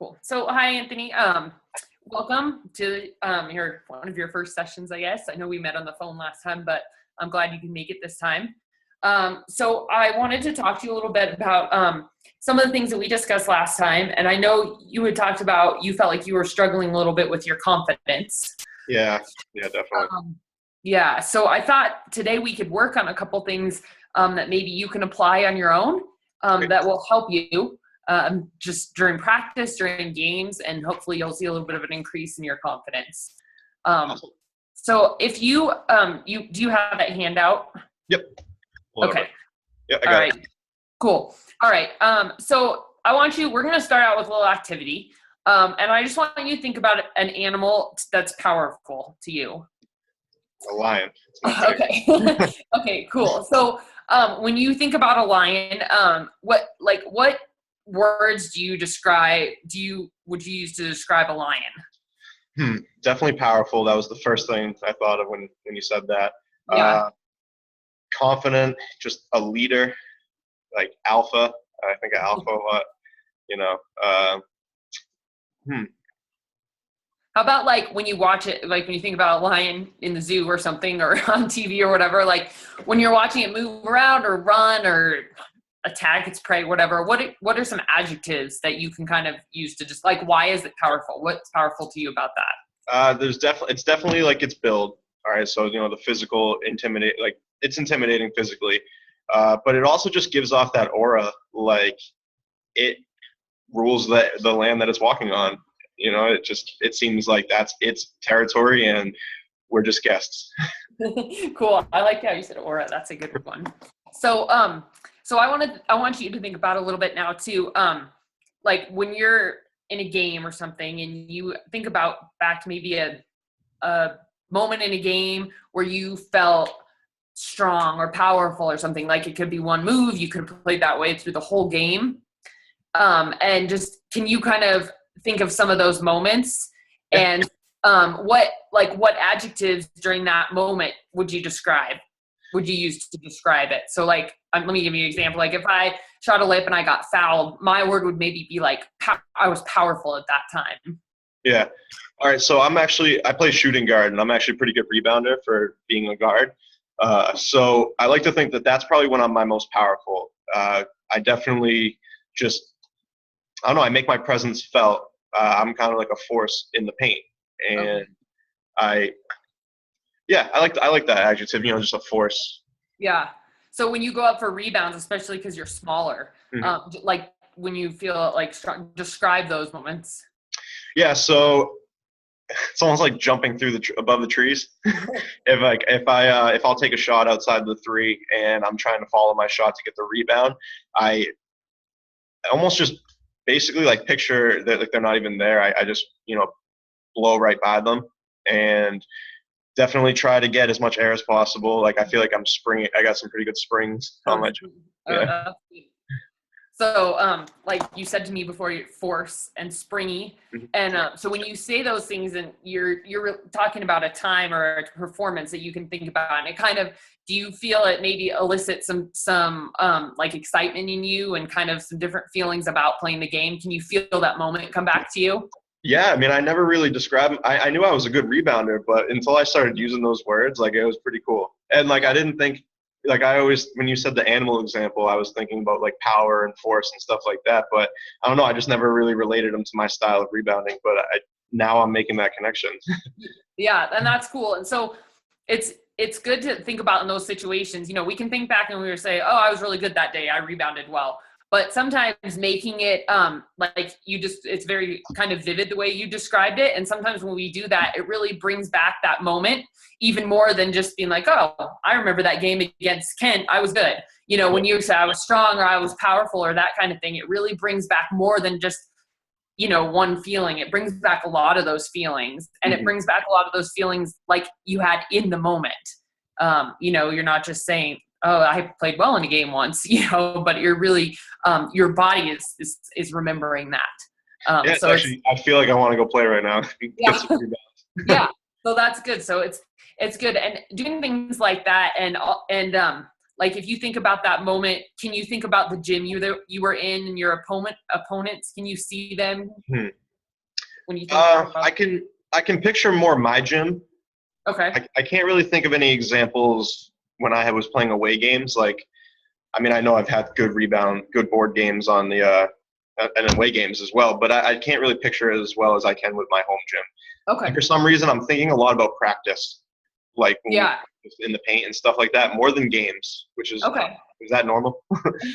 Cool. So, hi, Anthony. Welcome to your one of your first sessions, I guess. I know we met on the phone last time, but I'm glad you can make it this time. So, I wanted to talk to you a little bit about some of the things that we discussed last time. And I know you had talked about you felt like you were struggling a little bit with your confidence. Yeah, yeah, definitely. Yeah. So, I thought today we could work on a couple things that maybe you can apply on your own Great. that will help you. Just during practice, during games, and hopefully you'll see a little bit of an increase in your confidence. Awesome. So if you do you have that handout? Yep. Hold Okay. over. Yeah, I All got right. it. Cool. All right. So we're going to start out with a little activity. And I just want you to think about an animal that's powerful to you. A lion. It's not fair. Okay. Okay, cool. So when you think about a lion, what words would you use to describe a lion? Definitely powerful. That was the first thing I thought of when you said that. Yeah. Confident, just a leader, like alpha. I think of alpha a lot. You know. How about like when you watch it, like when you think about a lion in the zoo or something, or on TV or whatever, like when you're watching it move around or run or attack its prey, whatever, what are some adjectives that you can kind of use to just like, why is it powerful? What's powerful to you about that? It's definitely like its build. All right, so the physical it's intimidating physically, but it also just gives off that aura, like it rules the land that it's walking on. It seems like that's its territory, and we're just guests. Cool. I like how you said aura. That's a good one. So I want you to think about a little bit now too. Like when you're in a game or something, and you think about back to maybe a moment in a game where you felt strong or powerful or something. Like it could be one move, you could have played that way through the whole game. And just can you kind of think of some of those moments and what adjectives during that moment would you use to describe it? So like, let me give you an example. Like if I shot a lip and I got fouled, my word would maybe be like, I was powerful at that time. Yeah. All right. So I play shooting guard, and I'm actually a pretty good rebounder for being a guard. So I like to think that that's probably when I'm my most powerful. I definitely I don't know, I make my presence felt. I'm kind of like a force in the paint. And I like that adjective, just a force. Yeah. So when you go up for rebounds, especially because you're smaller, like when you feel like describe those moments. Yeah. So it's almost like jumping through above the trees. If I'll take a shot outside the three and I'm trying to follow my shot to get the rebound, I almost just basically like picture that like they're not even there. I just blow right by them and definitely try to get as much air as possible. Like I feel like I'm springing. I got some pretty good springs on my. Yeah. So, like you said to me before, you're force and springy. Mm-hmm. And so when you say those things and you're talking about a time or a performance that you can think about, and it kind of, do you feel it maybe elicit some like excitement in you and kind of some different feelings about playing the game? Can you feel that moment come back to you? Yeah, I mean, I never really described. I knew I was a good rebounder, but until I started using those words, like it was pretty cool. And like I didn't think, like I always, when you said the animal example, I was thinking about like power and force and stuff like that. But I don't know, I just never really related them to my style of rebounding. But now I'm making that connection. Yeah, and that's cool. And so it's good to think about in those situations. We can think back and we would say, oh, I was really good that day, I rebounded well. But sometimes making it like it's very kind of vivid the way you described it. And sometimes when we do that, it really brings back that moment even more than just being like, oh, I remember that game against Kent, I was good. When you say I was strong or I was powerful or that kind of thing, it really brings back more than just, one feeling. It brings back a lot of those feelings, and it brings back a lot of those feelings like you had in the moment. You're not just saying, oh, I played well in a game once, but you're really, your body is remembering that. Yeah, so actually, I feel like I want to go play right now. Yeah. Yeah. So that's good. So it's good. And doing things like that and Like if you think about that moment, can you think about the gym you were in and your opponents? Can you see them Hmm. when you think about? I can picture more my gym. Okay. I can't really think of any examples when was playing away games. Like, I mean, I know I've had good board games on the and away games as well, but I can't really picture it as well as I can with my home gym. Okay. And for some reason, I'm thinking a lot about practice, like Yeah. in the paint and stuff like that, more than games. Which is Okay. is that normal?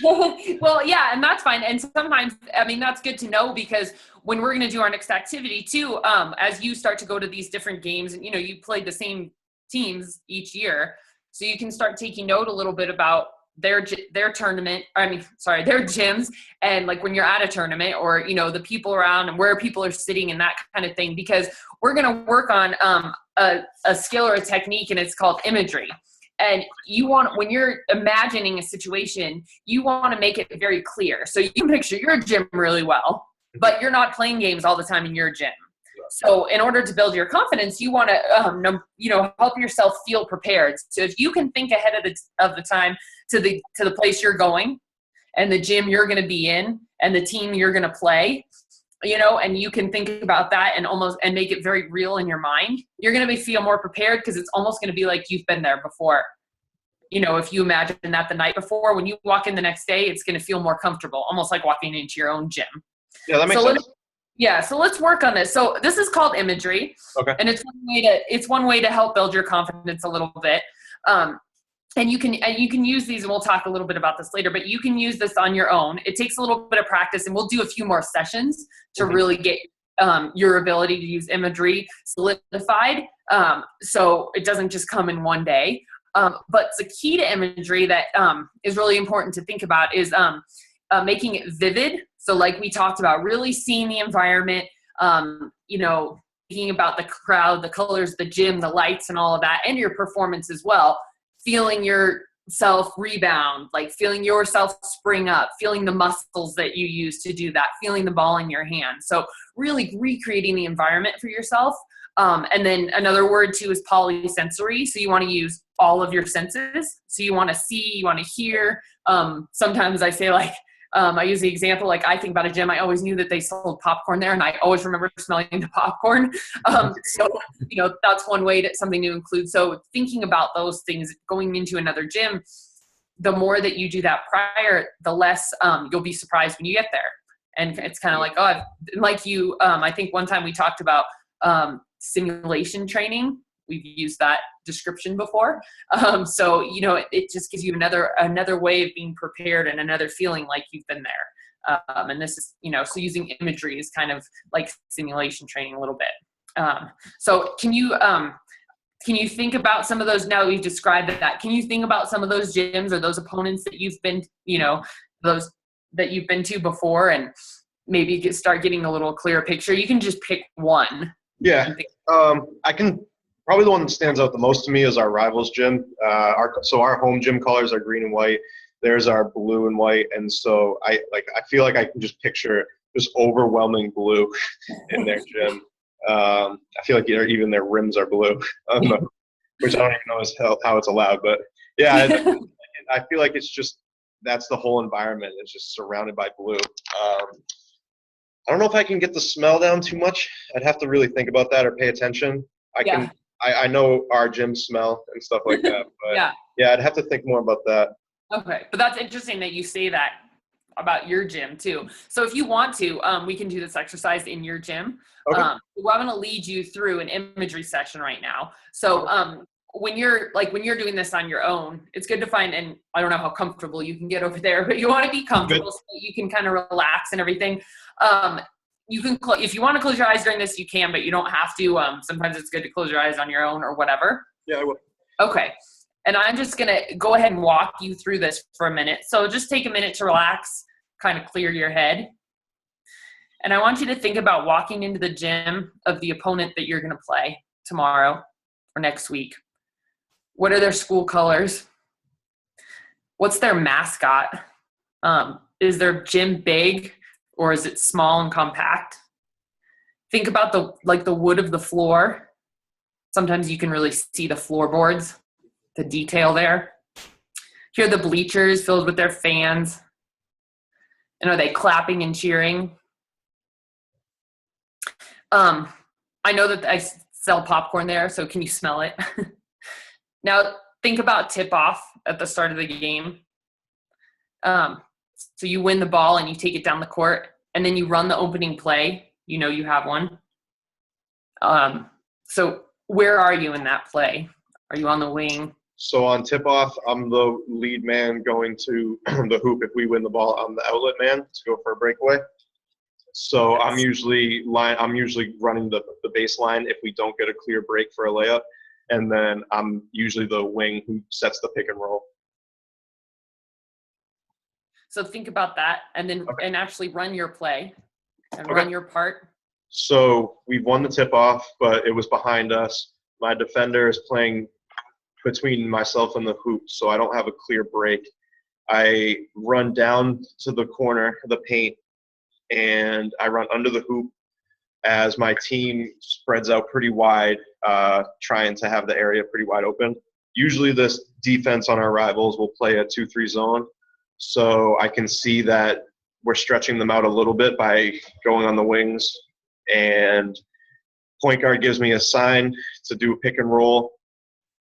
Well, yeah, and that's fine. And sometimes, I mean, that's good to know because when we're going to do our next activity too, as you start to go to these different games and, you played the same teams each year. So you can start taking note a little bit about their tournament, their gyms. And like when you're at a tournament or, the people around and where people are sitting and that kind of thing, because we're going to work on a skill or a technique, and it's called imagery. And when you're imagining a situation, you want to make it very clear. So you can picture your gym really well, but you're not playing games all the time in your gym. So in order to build your confidence, you want to, help yourself feel prepared. So if you can think ahead of the time to the place you're going and the gym you're going to be in and the team you're going to play, and you can think about that and make it very real in your mind, you're going to feel more prepared because it's almost going to be like you've been there before. If you imagine that the night before, when you walk in the next day, it's going to feel more comfortable, almost like walking into your own gym. Yeah, that makes sense. So let's work on this. So this is called imagery. Okay. And it's one way to help build your confidence a little bit. And you can use these, and we'll talk a little bit about this later, but you can use this on your own. It takes a little bit of practice, and we'll do a few more sessions to really get your ability to use imagery solidified. So it doesn't just come in one day. But the key to imagery that is really important to think about is making it vivid. So like we talked about, really seeing the environment, thinking about the crowd, the colors, the gym, the lights, and all of that, and your performance as well. Feeling yourself rebound, like feeling yourself spring up, feeling the muscles that you use to do that, feeling the ball in your hand. So really recreating the environment for yourself. And then another word too is polysensory. So you want to use all of your senses. So you want to see, you want to hear. Sometimes I say I use the example, like I think about a gym, I always knew that they sold popcorn there, and I always remember smelling the popcorn. So, that's one way something to include. So thinking about those things going into another gym, the more that you do that prior, the less you'll be surprised when you get there. And it's kind of like, I think one time we talked about simulation training. We've used that description before. So, it just gives you another way of being prepared and another feeling like you've been there. And this is, so using imagery is kind of like simulation training a little bit. So can you think about some of those, now that we've described that, can you think about some of those gyms or those opponents that you've been, those that you've been to before, and maybe start getting a little clearer picture? You can just pick one. Yeah. I can. Probably the one that stands out the most to me is our rivals gym. Our home gym colors are green and white. Theirs are blue and white, and so I feel like I can just picture just overwhelming blue in their gym. I feel like even their rims are blue, which I don't even know how it's allowed. But yeah, I feel like it's just that's the whole environment. It's just surrounded by blue. I don't know if I can get the smell down too much. I'd have to really think about that or pay attention. I know our gym smell and stuff like that, but yeah, I'd have to think more about that. Okay, but that's interesting that you say that about your gym too. So if you want to, we can do this exercise in your gym. Okay. I'm going to lead you through an imagery session right now. So when you're doing this on your own, it's good to find, and I don't know how comfortable you can get over there, but you want to be comfortable so that you can kind of relax and everything. You can, if you want to close your eyes during this, you can, but you don't have to. Sometimes it's good to close your eyes on your own or whatever. Yeah, I will. Okay. And I'm just going to go ahead and walk you through this for a minute. So just take a minute to relax, kind of clear your head. And I want you to think about walking into the gym of the opponent that you're going to play tomorrow or next week. What are their school colors? What's their mascot? Is their gym big? Or is it small and compact? Think about the wood of the floor. Sometimes you can really see the floorboards, the detail there. hear the bleachers filled with their fans? And are they clapping and cheering? I know that I sell popcorn there, so can you smell it? Now, think about tip-off at the start of the game. So you win the ball and you take it down the court, and then you run the opening play. You know you have one. So where are you in that play? Are you on the wing? So on tip-off, I'm the lead man going to the hoop. If we win the ball, I'm the outlet man to go for a breakaway. So Yes. I'm usually running the baseline if we don't get a clear break for a layup, and then I'm usually the wing who sets the pick and roll. So think about that, and then Okay. and actually run your play and Okay. run your part. So we won the tip-off, but it was behind us. My defender is playing between myself and the hoop, so I don't have a clear break. I run down to the corner, the paint, and I run under the hoop as my team spreads out pretty wide, trying to have the area pretty wide open. Usually this defense on our rivals will play a 2-3 zone, so I can see that we're stretching them out a little bit by going on the wings, and point guard gives me a sign to do a pick and roll.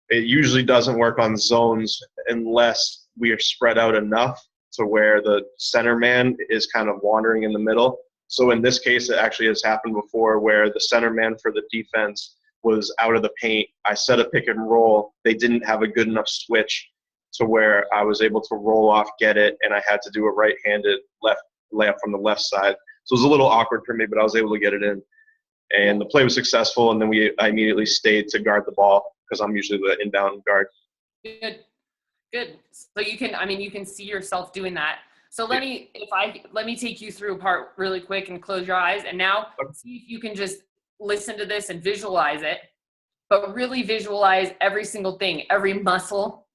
It usually doesn't work on zones unless we are spread out enough to where the center man is kind of wandering in the middle. So in this case, it actually has happened before where the center man for the defense was out of the paint. I set a pick and roll. They didn't have a good enough switch to where I was able to roll off, get it, and I had to do a right-handed left layup from the left side. So it was a little awkward for me, but I was able to get it in. And the play was successful, and then I immediately stayed to guard the ball because I'm usually the inbound guard. Good. So you can see yourself doing that. So let me take you through a part really quick and close your eyes, and now see if you can just listen to this and visualize it, but really visualize every single thing, every muscle,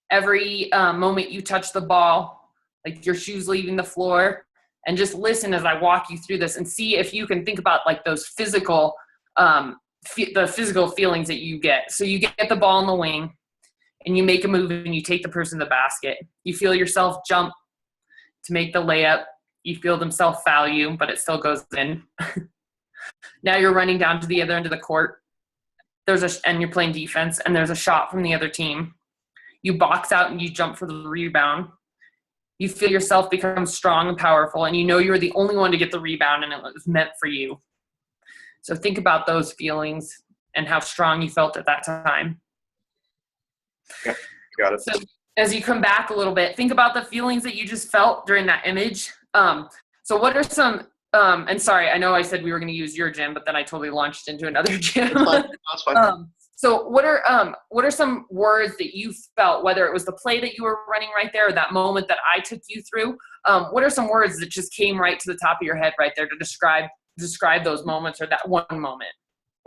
every moment you touch the ball, like your shoes leaving the floor, and just listen as I walk you through this and see if you can think about like those physical, the physical feelings that you get. So you get the ball in the wing and you make a move and you take the person to the basket. You feel yourself jump to make the layup. You feel themselves foul you, but it still goes in. Now you're running down to the other end of the court. And you're playing defense, and there's a shot from the other team. You box out and you jump for the rebound. You feel yourself become strong and powerful, and you know you're the only one to get the rebound, and it was meant for you. So think about those feelings and how strong you felt at that time. Yeah, got it. So as you come back a little bit, think about the feelings that you just felt during that image. So what are some and sorry, I know I said we were going to use your gym, but then I totally launched into another gym. That's fine. So what are some words that you felt, whether it was the play that you were running right there or that moment that I took you through? What are some words that just came right to the top of your head right there to describe those moments or that one moment?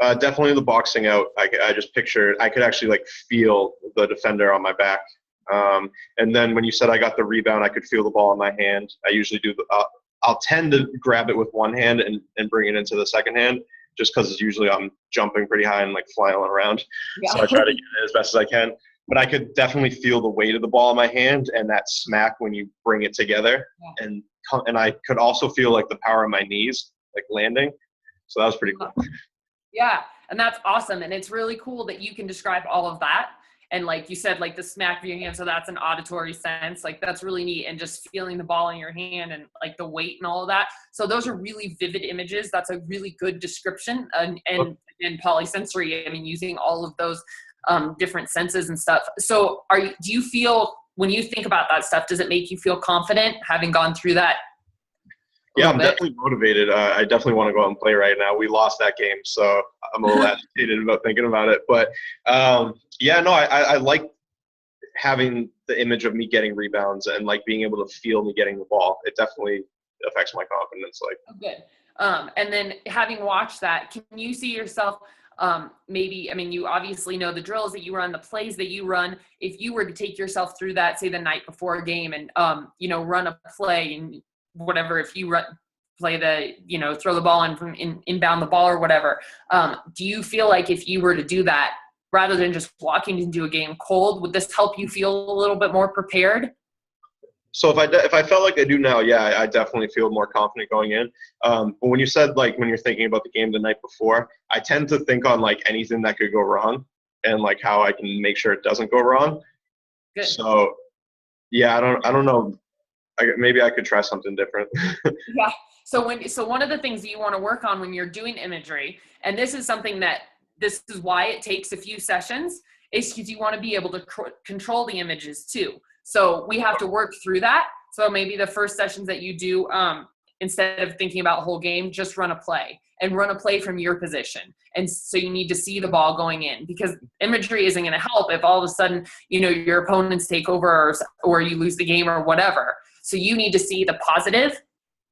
Definitely the boxing out. I just pictured, I could actually like feel the defender on my back. And then when you said I got the rebound, I could feel the ball in my hand. I usually do I'll tend to grab it with one hand and bring it into the second hand, just because usually I'm jumping pretty high and like flailing around. Yeah. So I try to get it as best as I can. But I could definitely feel the weight of the ball in my hand and that smack when you bring it together. Yeah. And I could also feel like the power of my knees like landing. So that was pretty cool. Yeah, and that's awesome. And it's really cool that you can describe all of that. And like you said, like the smack of your hand, so that's an auditory sense. Like that's really neat. And just feeling the ball in your hand and like the weight and all of that. So those are really vivid images. That's a really good description. And polysensory, I mean, using all of those different senses and stuff. So do you feel, when you think about that stuff, does it make you feel confident having gone through that? Yeah, I'm definitely motivated. I definitely want to go out and play right now. We lost that game, so I'm a little agitated about thinking about it. But I like having the image of me getting rebounds and like being able to feel me getting the ball. It definitely affects my confidence. Like, oh, good. And then having watched that, can you see yourself you obviously know the drills that you run, the plays that you run. If you were to take yourself through that, say the night before a game and, run a play and whatever, if you play throw the ball in from inbound the ball or whatever, do you feel like if you were to do that, rather than just walking into a game cold? Would this help you feel a little bit more prepared? So if I felt like I do now, yeah, I definitely feel more confident going in. But when you said like when you're thinking about the game the night before, I tend to think on like anything that could go wrong and like how I can make sure it doesn't go wrong. Good. So yeah, I don't know. Maybe I could try something different. Yeah. So one of the things that you want to work on when you're doing imagery, and this is why it takes a few sessions, is because you want to be able to control the images too. So we have to work through that. So maybe the first sessions that you do, instead of thinking about a whole game, just run a play from your position. And so you need to see the ball going in, because imagery isn't going to help if all of a sudden, your opponents take over or you lose the game or whatever. So you need to see the positive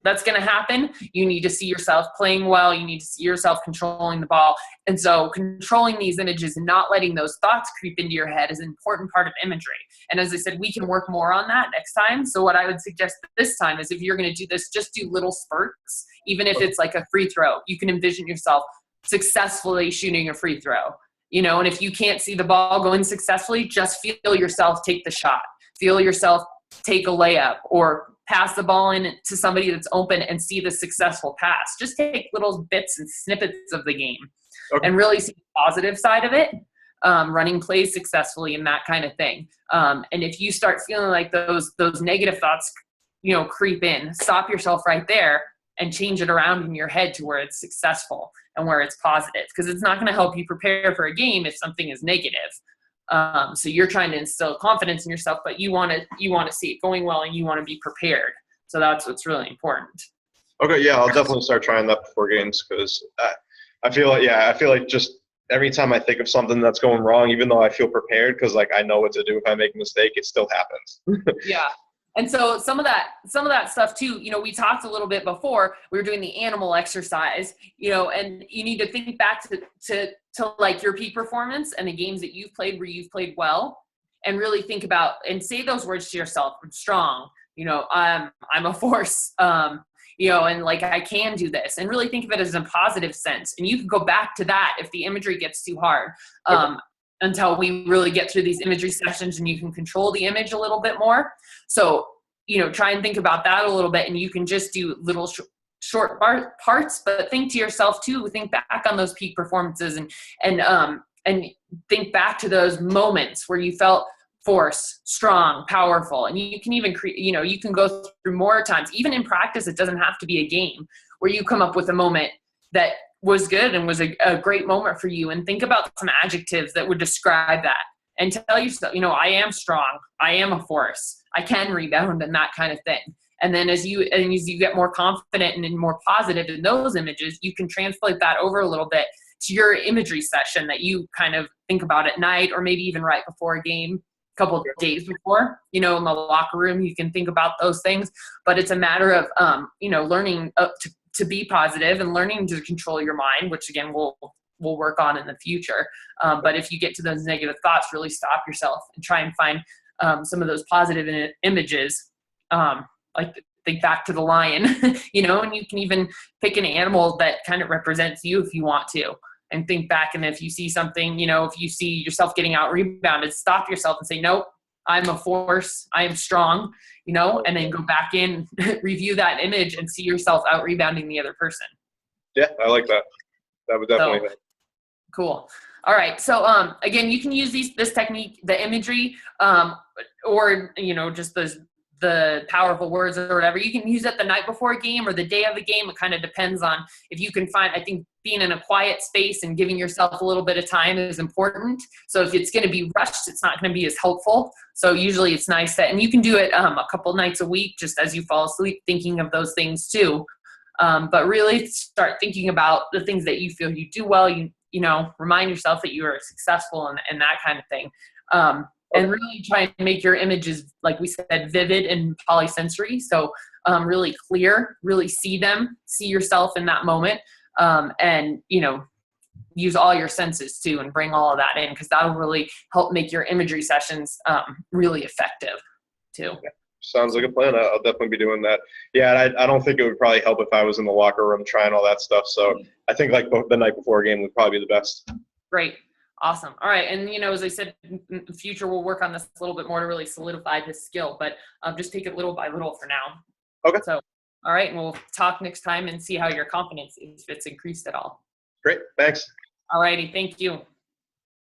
that's going to happen. You need to see yourself playing well. You need to see yourself controlling the ball. And so controlling these images and not letting those thoughts creep into your head is an important part of imagery. And as I said, we can work more on that next time. So what I would suggest this time is, if you're going to do this, just do little spurts, even if it's like a free throw. You can envision yourself successfully shooting a free throw, and if you can't see the ball going successfully, just feel yourself take the shot. Feel yourself take a layup or pass the ball in to somebody that's open and see the successful pass. Just take little bits and snippets of the game. Okay. And really see the positive side of it, running plays successfully and that kind of thing. And if you start feeling like those negative thoughts, creep in, stop yourself right there and change it around in your head to where it's successful and where it's positive, because it's not going to help you prepare for a game if something is negative. So you're trying to instill confidence in yourself, but you want to see it going well and you want to be prepared. So that's what's really important. Okay, yeah, I'll definitely start trying that before games, because I feel like just every time I think of something that's going wrong, even though I feel prepared, because like I know what to do if I make a mistake, it still happens. Yeah. And so some of that stuff too, we talked a little bit before, we were doing the animal exercise, and you need to think back to like your peak performance and the games that you've played where you've played well, and really think about and say those words to yourself. I'm strong, I'm a force, and like I can do this, and really think of it as a positive sense. And you can go back to that if the imagery gets too hard. Until we really get through these imagery sessions and you can control the image a little bit more. So, try and think about that a little bit, and you can just do little short parts, but think to yourself too, think back on those peak performances and think back to those moments where you felt force, strong, powerful. And you can even you can go through more times, even in practice. It doesn't have to be a game, where you come up with a moment that was good and was a great moment for you, and think about some adjectives that would describe that, and tell yourself, I am strong, I am a force, I can rebound, and that kind of thing. And then as you get more confident and more positive in those images, you can translate that over a little bit to your imagery session that you kind of think about at night, or maybe even right before a game, a couple of days before, in the locker room. You can think about those things, but it's a matter of learning to be positive and learning to control your mind, which again we'll work on in the future. But if you get to those negative thoughts, really stop yourself and try and find some of those positive images. Like think back to the lion, and you can even pick an animal that kind of represents you if you want to, and think back. And if you see something, if you see yourself getting out rebounded, stop yourself and say, nope, I'm a force, I am strong, and then go back in, review that image and see yourself out rebounding the other person. Yeah, I like that. That would definitely help. Cool. All right. So again, you can use this technique, the imagery, or just the powerful words or whatever. You can use it the night before a game or the day of a game. It kind of depends on if you can find, I think being in a quiet space and giving yourself a little bit of time is important. So if it's going to be rushed, it's not going to be as helpful. So usually it's nice and you can do it a couple nights a week, just as you fall asleep, thinking of those things too. But really start thinking about the things that you feel you do well. Remind yourself that you are successful and that kind of thing. And really try and make your images, like we said, vivid and polysensory. So really clear, really see them, see yourself in that moment. And use all your senses too, and bring all of that in, because that'll really help make your imagery sessions really effective too. Yeah. Sounds like a plan. I'll definitely be doing that. Yeah, I don't think it would probably help if I was in the locker room trying all that stuff. So I think like the night before a game would probably be the best. Great. Awesome. All right. And, as I said, in the future, we'll work on this a little bit more to really solidify this skill, but just take it little by little for now. Okay. So, all right. And we'll talk next time and see how your confidence is, if it's increased at all. Great. Thanks. All righty. Thank you.